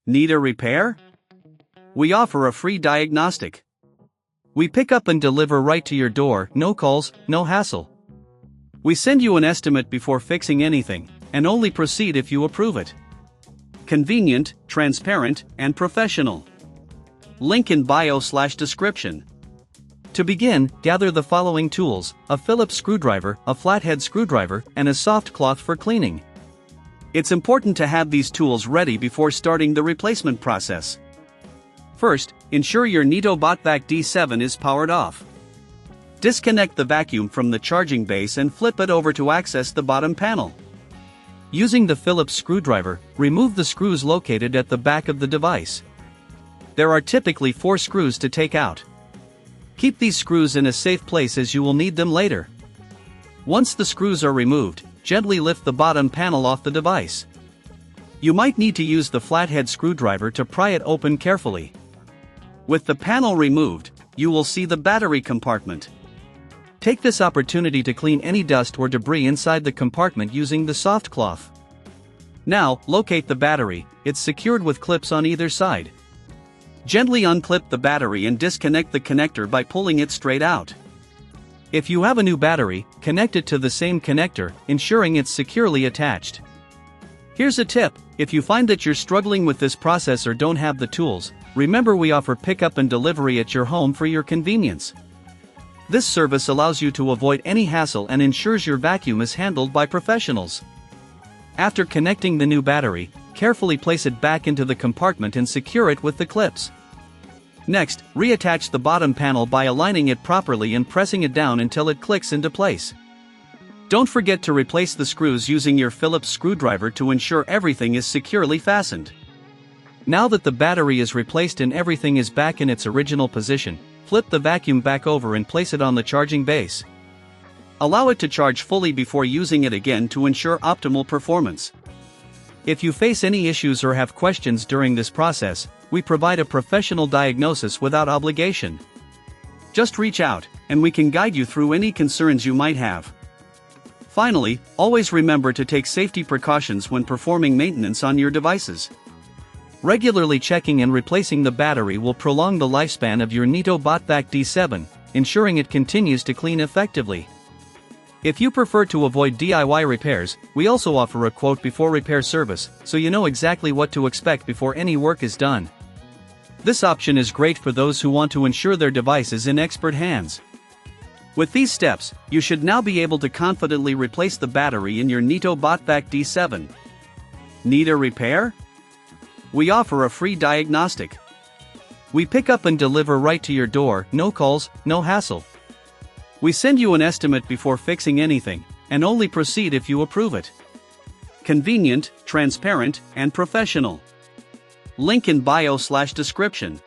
Need a repair? We offer a free diagnostic. We pick up and deliver right to your door, no calls, no hassle. We send you an estimate before fixing anything, and only proceed if you approve it. Convenient, transparent, and professional. Link in bio/description. To begin, gather the following tools: a Phillips screwdriver, a flathead screwdriver, and a soft cloth for cleaning. It's important to have these tools ready before starting the replacement process. First, ensure your Neato Botvac D7 is powered off. Disconnect the vacuum from the charging base and flip it over to access the bottom panel. Using the Phillips screwdriver, remove the screws located at the back of the device. There are typically 4 screws to take out. Keep these screws in a safe place as you will need them later. Once the screws are removed, gently lift the bottom panel off the device. You might need to use the flathead screwdriver to pry it open carefully. With the panel removed, you will see the battery compartment. Take this opportunity to clean any dust or debris inside the compartment using the soft cloth. Now, locate the battery. It's secured with clips on either side. Gently unclip the battery and disconnect the connector by pulling it straight out. If you have a new battery, connect it to the same connector, ensuring it's securely attached. Here's a tip: if you find that you're struggling with this process or don't have the tools, remember we offer pickup and delivery at your home for your convenience. This service allows you to avoid any hassle and ensures your vacuum is handled by professionals. After connecting the new battery, carefully place it back into the compartment and secure it with the clips. Next, reattach the bottom panel by aligning it properly and pressing it down until it clicks into place. Don't forget to replace the screws using your Phillips screwdriver to ensure everything is securely fastened. Now that the battery is replaced and everything is back in its original position, flip the vacuum back over and place it on the charging base. Allow it to charge fully before using it again to ensure optimal performance. If you face any issues or have questions during this process, we provide a professional diagnosis without obligation. Just reach out, and we can guide you through any concerns you might have. Finally, always remember to take safety precautions when performing maintenance on your devices. Regularly checking and replacing the battery will prolong the lifespan of your Neato Botvac D7, ensuring it continues to clean effectively. If you prefer to avoid DIY repairs, we also offer a quote before repair service, so you know exactly what to expect before any work is done. This option is great for those who want to ensure their device is in expert hands. With these steps, you should now be able to confidently replace the battery in your Neato Botvac D7. Need a repair? We offer a free diagnostic. We pick up and deliver right to your door, no calls, no hassle. We send you an estimate before fixing anything, and only proceed if you approve it. Convenient, transparent, and professional. Link in bio/description.